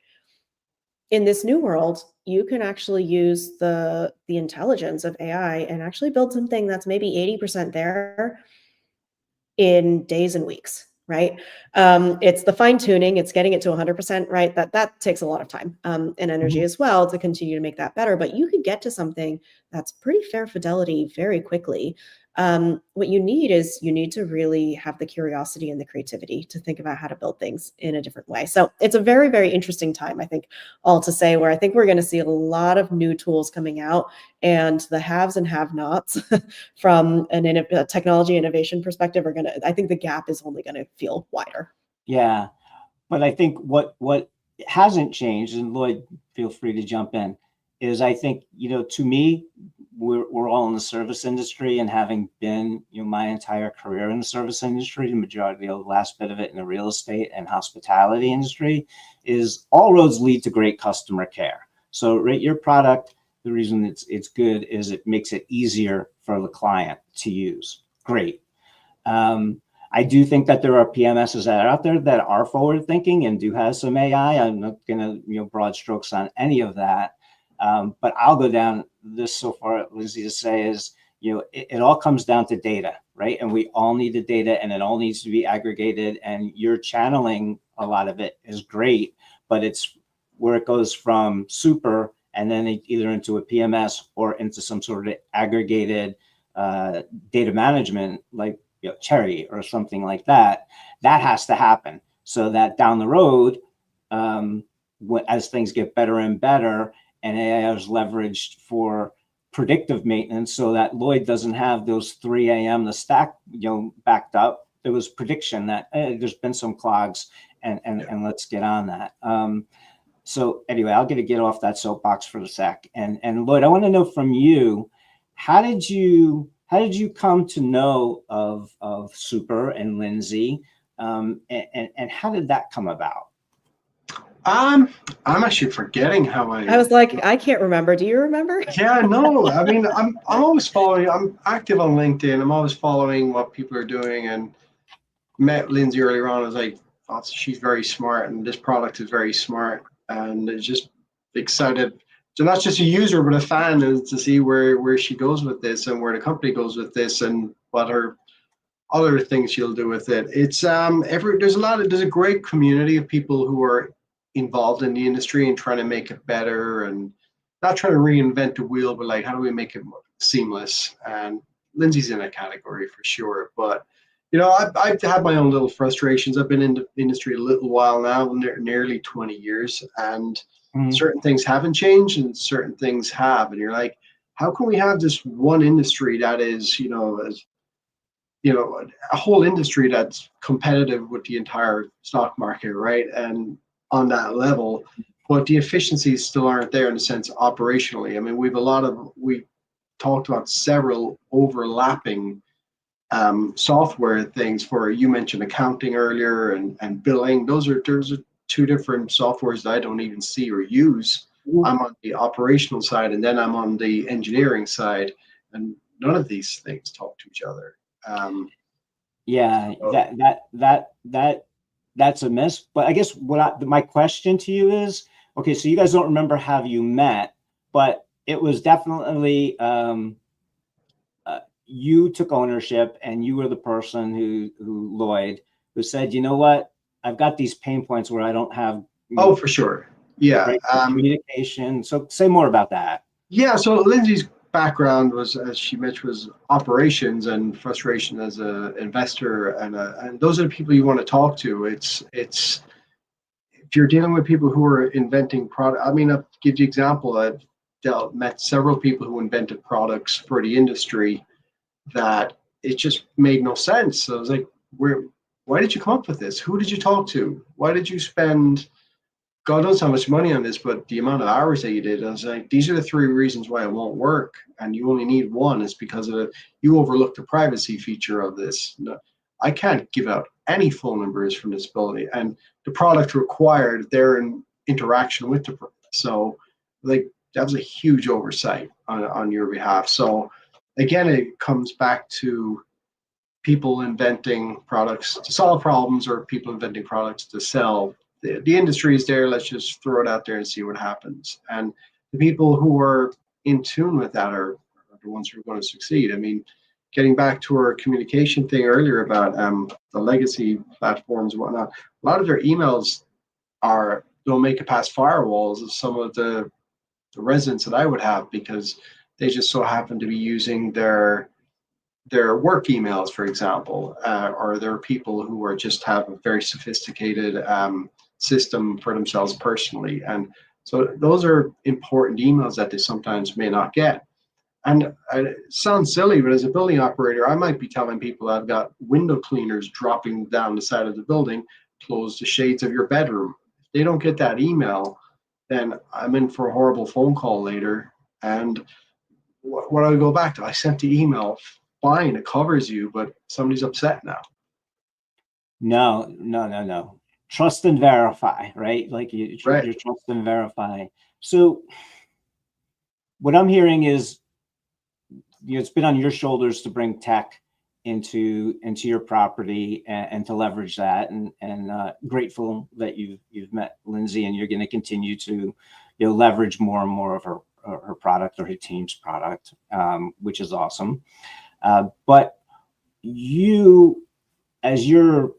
In this new world, you can actually use the intelligence of AI and actually build something that's maybe 80% there in days and weeks, right? It's the fine tuning, it's getting it to 100% right. That takes a lot of time and energy Mhm. as well to continue to make that better. But you could get to something that's pretty fair fidelity very quickly. What you need is you need to really have the curiosity and the creativity to think about how to build things in a different way. So it's a very, very interesting time, I think, all to say, where I think we're going to see a lot of new tools coming out, and the haves and have-nots from a technology innovation perspective I think the gap is only going to feel wider. Yeah. But I think what hasn't changed, and Lloyd, feel free to jump in, is I think, to me, we're all in the service industry, and having been, my entire career in the service industry, the majority of the last bit of it in the real estate and hospitality industry, is all roads lead to great customer care. So rate your product. The reason it's good is it makes it easier for the client to use. Great. I do think that there are PMSs that are out there that are forward thinking and do have some AI. I'm not going to, broad strokes on any of that. But I'll go down this so far, Lindsay, to say is, it all comes down to data, right? And we all need the data, and it all needs to be aggregated, and you're channeling a lot of it is great, but it's where it goes from super and then either into a PMS or into some sort of aggregated data management, like Cherry or something like that. That has to happen so that down the road, as things get better and better, and AI is leveraged for predictive maintenance, so that Lloyd doesn't have those 3 a.m. the stack, backed up. There was prediction that there's been some clogs, and let's get on that. So anyway, I'll get off that soapbox for a sec. And Lloyd, I want to know from you, how did you come to know of Super and Lindsay, and how did that come about? I'm actually forgetting how I was like, I can't remember. Do you remember? Yeah, no. I mean, I'm always following. I'm active on LinkedIn. I'm always following what people are doing. And met Lindsay earlier on. I was like, oh, she's very smart, and this product is very smart. And it's just excited. So not just a user, but a fan, is to see where she goes with this and where the company goes with this and what her other things she'll do with it. It's there's a great community of people who are involved in the industry and trying to make it better and not trying to reinvent the wheel, but like how do we make it more seamless? And Lindsay's in that category for sure. But I've had my own little frustrations. I've been in the industry a little while now, nearly 20 years, and certain things haven't changed and certain things have. And you're like, how can we have this one industry that is, a whole industry that's competitive with the entire stock market, right? And on that level, but the efficiencies still aren't there in the sense operationally. I mean, we talked about several overlapping software things for, you mentioned accounting earlier and billing. Those are two different softwares that I don't even see or use. I'm on the operational side and then I'm on the engineering side, and none of these things talk to each other. Yeah, that's a miss. But I guess my question to you is, okay, so you guys don't remember how you met, but it was definitely you took ownership, and you were the person who Lloyd, who said, you know what, I've got these pain points where I don't have for sure. Yeah. Communication. So say more about that. Yeah. So Lindsay's background was, as she mentioned, was operations and frustration as an investor, and those are the people you want to talk to. It's if you're dealing with people who are inventing product. I mean, I'll give you an example. I've met several people who invented products for the industry that it just made no sense. So I was like, why did you come up with this? Who did you talk to? Why did you spend God knows how much money on this, but the amount of hours that you did, I was like, these are the three reasons why it won't work. And you only need one. Is because you overlooked the privacy feature of this. No, I can't give out any phone numbers from this building. And the product required their interaction with the product. So like that was a huge oversight on your behalf. So again, it comes back to people inventing products to solve problems or people inventing products to sell. The industry is there. Let's just throw it out there and see what happens. And the people who are in tune with that are the ones who are going to succeed. I mean, getting back to our communication thing earlier about the legacy platforms and whatnot, a lot of their emails don't make it past firewalls of some of the residents that I would have, because they just so happen to be using their work emails, for example, or there are people who are just have a very sophisticated system for themselves personally. And so those are important emails that they sometimes may not get. And it sounds silly, but as a building operator, I might be telling people I've got window cleaners dropping down the side of the building, close the shades of your bedroom. If they don't get that email, then I'm in for a horrible phone call later. And what I go back to, I sent the email, fine, it covers you, but somebody's upset now. No. Trust and verify, right? Like you trust and verify. So what I'm hearing is, it's been on your shoulders to bring tech into your property and to leverage that, and grateful that you've met Lindsay and you're going to continue to leverage more and more of her product or her team's product, which is awesome. But you, as your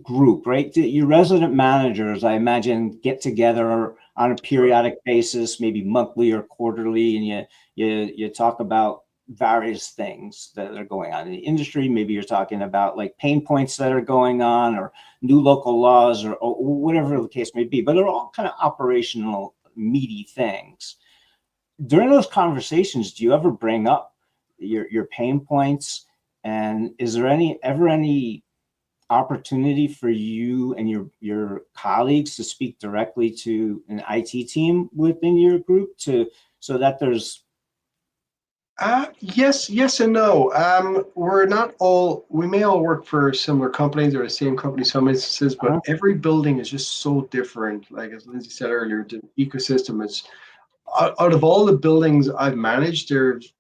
group, right? Your resident managers, I imagine, get together on a periodic basis, maybe monthly or quarterly, and you talk about various things that are going on in the industry. Maybe you're talking about like pain points that are going on, or new local laws, or whatever the case may be. But they're all kind of operational, meaty things. During those conversations, do you ever bring up your pain points? And is there ever any opportunity for you and your colleagues to speak directly to an IT team within your group so that there's Yes and no. We're not all, we may all work for similar companies or the same company in some instances, but every building is just so different. Like as Lindsay said earlier, the ecosystem is, out of all the buildings I've managed, there's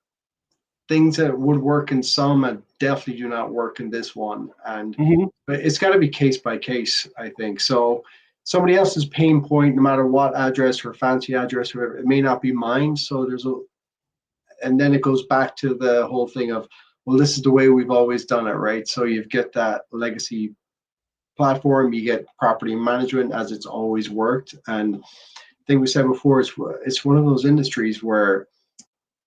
things that would work in some and definitely do not work in this one. And but it's got to be case by case, I think. So somebody else's pain point, no matter what address or fancy address or whatever, it may not be mine. So there's a, and then it goes back to the whole thing of, well, this is the way we've always done it, right? So you get that legacy platform, you get property management as it's always worked. And I think we said before, it's one of those industries where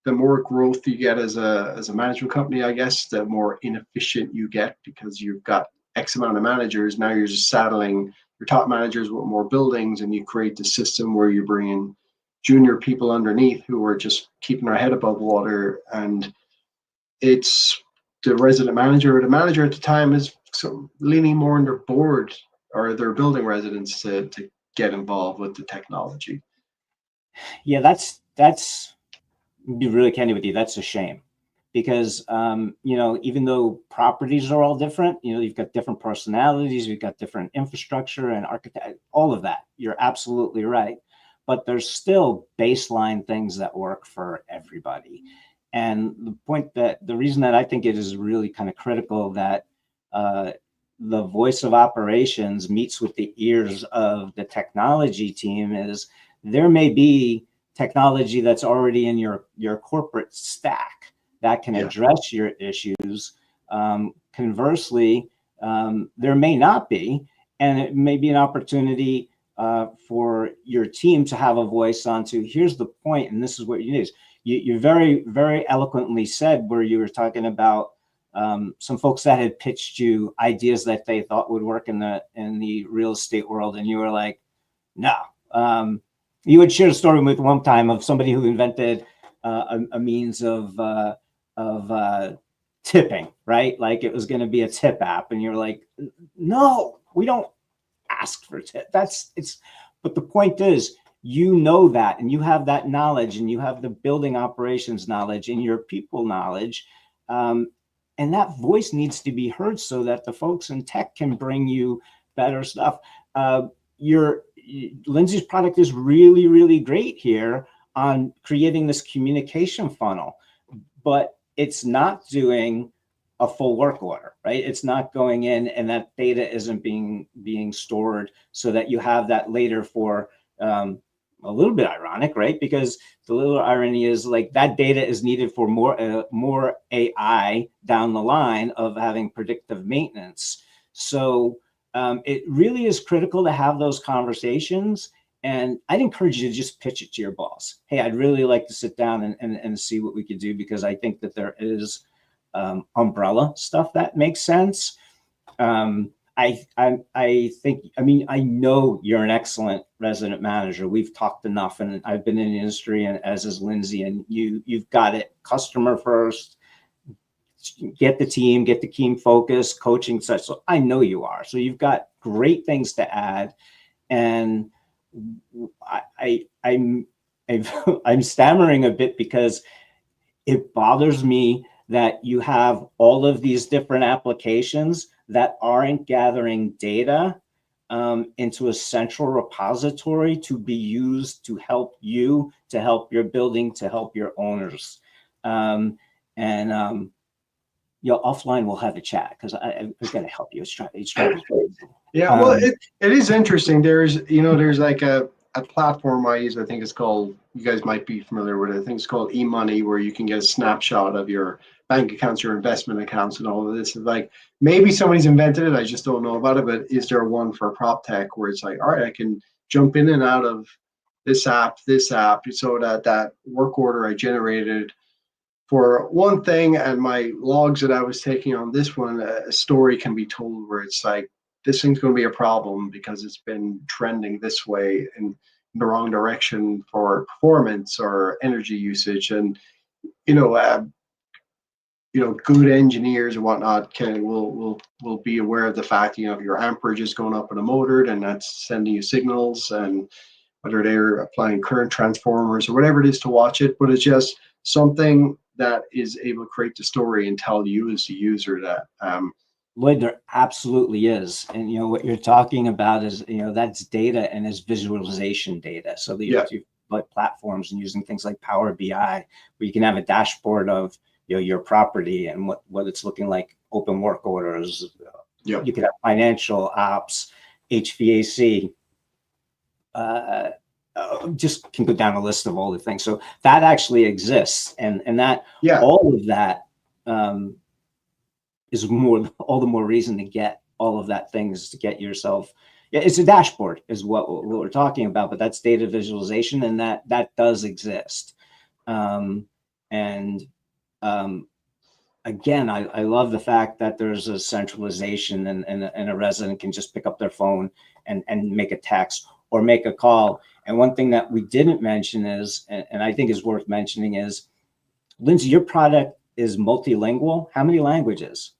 the more growth you get as a management company, I guess, the more inefficient you get because you've got X amount of managers. Now you're just saddling your top managers with more buildings, and you create the system where you bring in junior people underneath who are just keeping their head above water. And it's the resident manager or the manager at the time is leaning more on their board or their building residents to get involved with the technology. Yeah, that's be really candid with you. That's a shame because, even though properties are all different, you've got different personalities, you've got different infrastructure and architect, all of that. You're absolutely right. But there's still baseline things that work for everybody. And the reason that I think it is really kind of critical that the voice of operations meets with the ears of the technology team is there may be technology that's already in your corporate stack that can address your issues. Conversely, there may not be, and it may be an opportunity for your team to have a voice onto, here's the point, and this is what you need. You very, very eloquently said where you were talking about some folks that had pitched you ideas that they thought would work in the real estate world, and you were like, no. You had shared a story with one time of somebody who invented a means of tipping, right? Like it was going to be a tip app, and you're like, no, we don't ask for tip. But the point is, that, and you have that knowledge, and you have the building operations knowledge and your people knowledge, and that voice needs to be heard so that the folks in tech can bring you better stuff. Lindsay's product is really, really great here on creating this communication funnel, but it's not doing a full work order, right? It's not going in and that data isn't being stored so that you have that later for a little bit ironic, right? Because the little irony is like that data is needed for more AI down the line of having predictive maintenance. So it really is critical to have those conversations. And I'd encourage you to just pitch it to your boss. Hey, I'd really like to sit down and see what we could do, because I think that there is umbrella stuff that makes sense. I think, I know you're an excellent resident manager. We've talked enough, and I've been in the industry, and as is Lindsay, and you've got it customer first, get the team focused, coaching such. So I know you are. So you've got great things to add. And I'm stammering a bit because it bothers me that you have all of these different applications that aren't gathering data into a central repository to be used to help you, to help your building, to help your owners. Offline we'll have a chat because I've got to help you. It's trying to be Yeah, well, it is interesting. There's like a platform I use. I think it's called, you guys might be familiar with it. I think it's called eMoney, where you can get a snapshot of your bank accounts, your investment accounts, and all of this. It's like maybe somebody's invented it. I just don't know about it. But is there one for prop tech where it's like, all right, I can jump in and out of this app, so that work order I generated for one thing, and my logs that I was taking on this one, a story can be told where it's like, this thing's going to be a problem because it's been trending this way in the wrong direction for performance or energy usage. And, good engineers and whatnot will be aware of the fact, if your amperage is going up in a motor, then that's sending you signals, and whether they're applying current transformers or whatever it is to watch it. But it's just something that is able to create the story and tell you as the user that Lloyd, there absolutely is. And what you're talking about is that's data and is visualization data. So the like platforms and using things like Power BI, where you can have a dashboard of your property and what it's looking like, open work orders. You could have financial ops, HVAC. Just can go down a list of all the things. So that actually exists, and that all of that is all the more reason to get all of that things to get yourself. It's a dashboard is what we're talking about, but that's data visualization, and that does exist. Again, I love the fact that there's a centralization and a resident can just pick up their phone and make a text or make a call. And one thing that we didn't mention is, and I think is worth mentioning is, Lindsay, your product is multilingual. How many languages?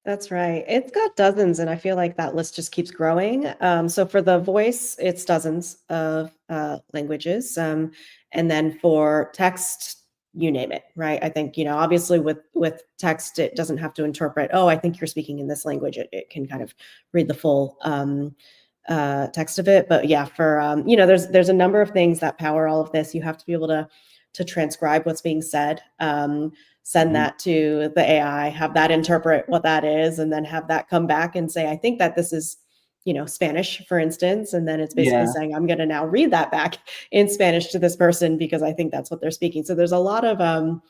That's right. It's got dozens, and I feel like that list just keeps growing. So for the voice, it's dozens of languages. And then for text, you name it, right? I think, obviously with text, it doesn't have to interpret, oh, I think you're speaking in this language. It can kind of read the full text of it. But yeah, for, there's a number of things that power all of this. You have to be able to transcribe what's being said, send that to the AI, have that interpret what that is, and then have that come back and say, I think that this is, Spanish, for instance. And then it's basically saying, I'm going to now read that back in Spanish to this person because I think that's what they're speaking. So there's a lot of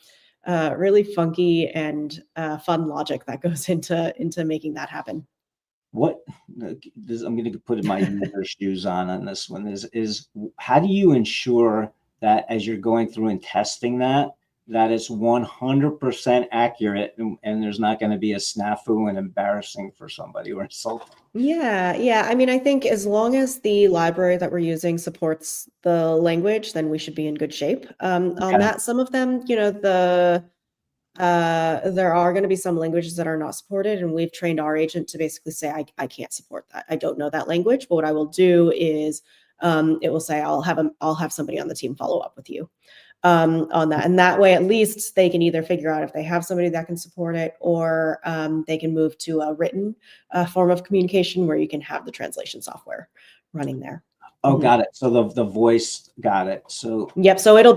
really funky and fun logic that goes into making that happen. I'm going to put my user shoes on this one is how do you ensure that as you're going through and testing that it's 100% accurate and there's not going to be a snafu and embarrassing for somebody or insulting? Yeah. I mean, I think as long as the library that we're using supports the language, then we should be in good shape. On that, some of them, there are going to be some languages that are not supported, and we've trained our agent to basically say, I can't support that. I don't know that language, but what I will do is it will say, I'll have somebody on the team follow up with you on that. And that way, at least they can either figure out if they have somebody that can support it, or they can move to a written form of communication where you can have the translation software running there. Oh, got it. So the voice, got it. So yep. So it'll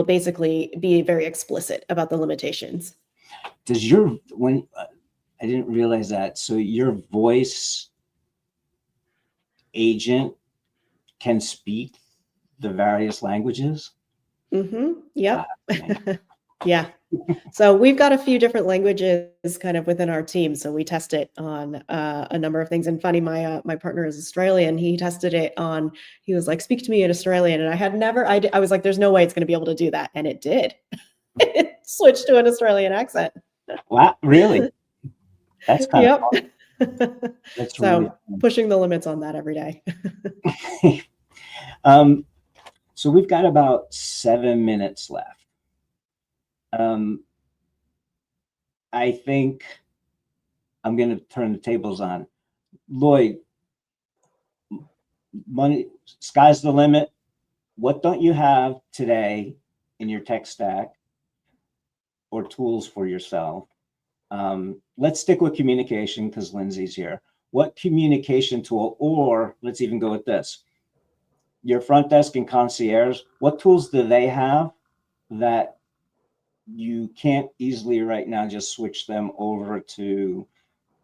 basically be very explicit about the limitations. I didn't realize that. So your voice agent can speak the various languages? Yep. Yeah. So we've got a few different languages kind of within our team. So we test it on a number of things. And funny, my partner is Australian. He tested it on, he was like, speak to me in Australian. And I was like, there's no way it's going to be able to do that. And it did. It switched to an Australian accent. Wow, really? That's kind of fun. That's so really fun. Pushing the limits on that every day. So we've got about 7 minutes left. I think I'm going to turn the tables on. Lloyd, money, sky's the limit. What don't you have today in your tech stack or tools for yourself? Let's stick with communication because Lindsay's here. What communication tool, or let's even go with this, your front desk and concierge, what tools do they have that you can't easily right now just switch them over to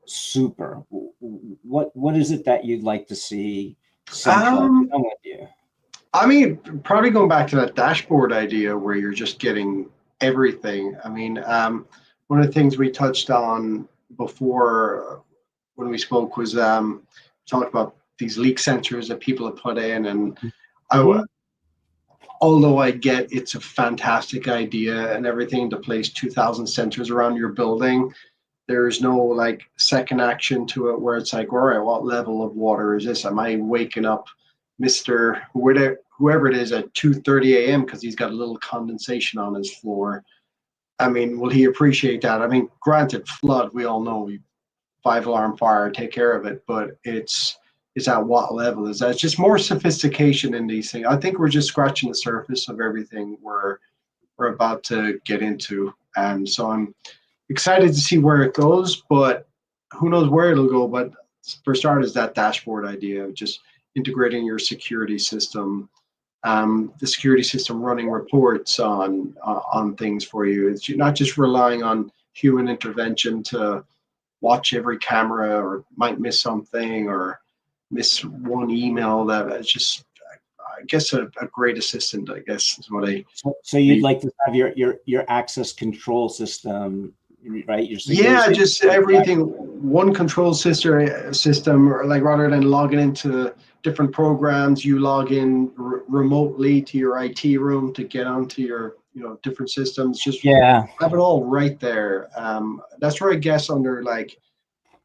Super? What is it that you'd like to see central with you? I mean, probably going back to that dashboard idea where you're just getting everything. I mean, one of the things we touched on before when we spoke was talked about these leak sensors that people have put in, and although I get it's a fantastic idea and everything to place 2,000 sensors around your building, there's no like second action to it where it's like, all right, what level of water is this? Am I waking up Mr. whoever it is at 2:30 a.m. because he's got a little condensation on his floor? I mean, will he appreciate that? I mean, granted, flood, we all know, 5 alarm fire, take care of it, but it's at what level is that? It's just more sophistication in these things. I think we're just scratching the surface of everything we're about to get into. And so I'm excited to see where it goes, but who knows where it'll go. But for starters, that dashboard idea of just integrating your security system, the security system running reports on things for you. It's not just relying on human intervention to watch every camera or might miss something or miss one email. That it's just, I guess, a great assistant, I guess, is what I. So you'd like to have your access control system, right? Your Yeah, security just everything, one control system, or like rather than logging into different programs, you log in remotely to your IT room to get onto your, different systems. Just Yeah. have it all right there. That's where I guess under like,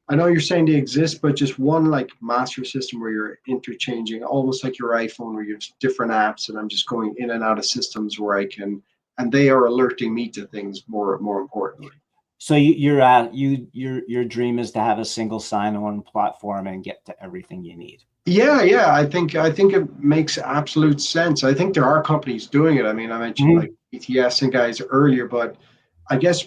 I know you're saying they exist, but just one like master system where you're interchanging, almost like your iPhone, where you have different apps, and I'm just going in and out of systems where I can, and they are alerting me to things more importantly. So your dream is to have a single sign-on platform and get to everything you need. Yeah. I think it makes absolute sense. I think there are companies doing it. I mean, I mentioned like ETS and guys earlier, but I guess,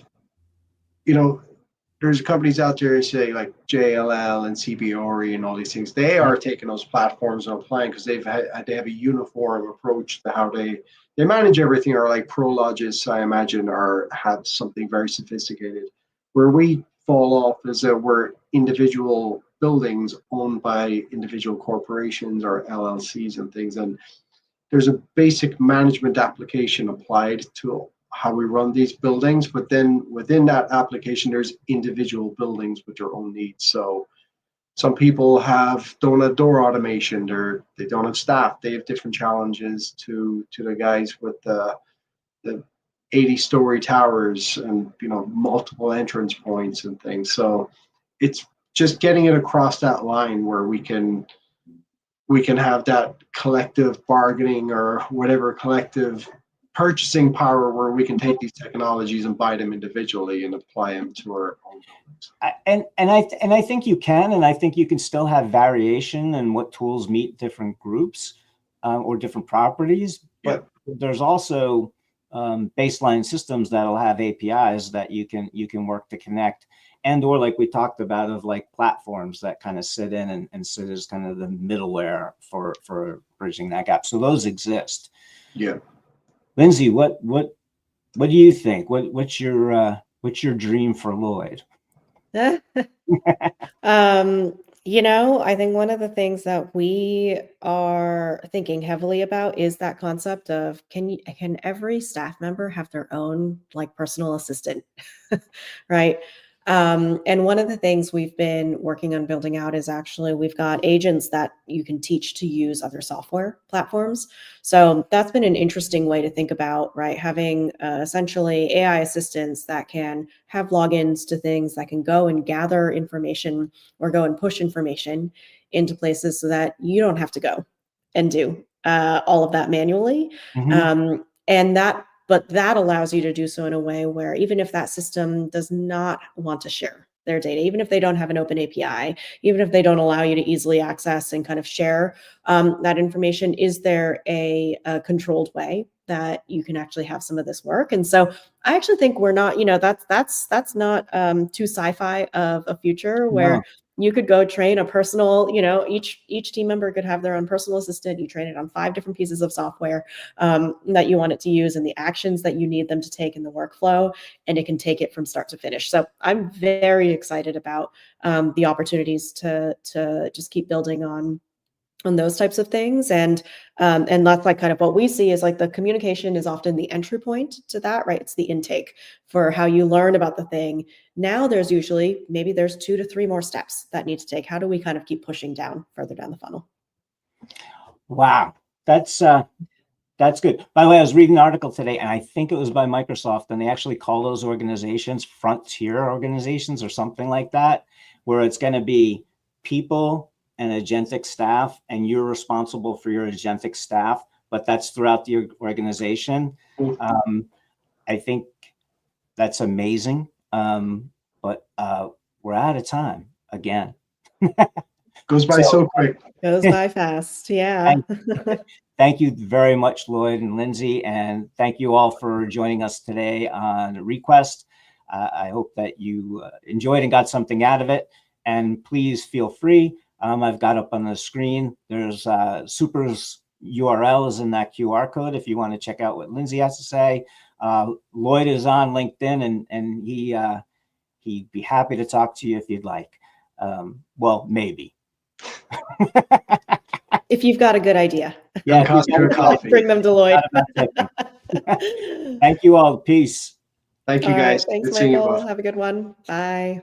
there's companies out there say like JLL and CBRE and all these things. They are taking those platforms and applying because they have a uniform approach to how they manage everything. Or like Prologis, I imagine, have something very sophisticated. Where we fall off is that we're individual buildings owned by individual corporations or LLCs and things, and there's a basic management application applied to how we run these buildings, but then within that application, there's individual buildings with their own needs. So some people don't have door automation, they don't have staff, they have different challenges to the guys with the 80-story towers and multiple entrance points and things. So it's just getting it across that line where we can have that collective bargaining or whatever collective purchasing power where we can take these technologies and buy them individually and apply them to our own buildings. And I think you can, and I think you can still have variation in what tools meet different groups or different properties. But there's also baseline systems that'll have APIs that you can work to connect, and or like we talked about, of like platforms that kind of sit in and sit as kind of the middleware for bridging that gap. So those exist. Yeah. Lindsay, what do you think? What's your dream for Lloyd? I think one of the things that we are thinking heavily about is that concept of can every staff member have their own like personal assistant, right? And one of the things we've been working on building out is actually we've got agents that you can teach to use other software platforms. So that's been an interesting way to think about, right? Having essentially AI assistants that can have logins to things, that can go and gather information or go and push information into places so that you don't have to go and do all of that manually. But that allows you to do so in a way where even if that system does not want to share their data, even if they don't have an open API, even if they don't allow you to easily access and kind of share that information, is there a controlled way that you can actually have some of this work? And so I actually think we're not, that's not too sci-fi of a future where you could go train a personal, each team member could have their own personal assistant. You train it on 5 different pieces of software that you want it to use and the actions that you need them to take in the workflow, and it can take it from start to finish. So I'm very excited about the opportunities to just keep building on those types of things. And that's like kind of what we see is like the communication is often the entry point to that, right? It's the intake for how you learn about the thing. Now there's usually, maybe there's 2 to 3 more steps that need to take. How do we kind of keep pushing down further down the funnel? Wow. That's good. By the way, I was reading an article today, and I think it was by Microsoft, and they actually call those organizations frontier organizations or something like that, where it's going to be people and agentic staff, and you're responsible for your agentic staff, but that's throughout the organization. I think That's amazing. But we're out of time again. Goes by so quick. Goes by fast. Yeah. Thank you very much, Lloyd and Lindsay, and thank you all for joining us today on Request. I hope that you enjoyed and got something out of it. And please feel free. I've got up on the screen, there's Super's URL is in that QR code if you want to check out what Lindsay has to say. Lloyd is on LinkedIn, and he'd be happy to talk to you if you'd like. Well, maybe. If you've got a good idea. Yeah, cost you a coffee. Bring them to Lloyd. Thank you all. Peace. Thank you, All right, guys. thanks, Good seeing you Michael. both. Have a good one. Bye.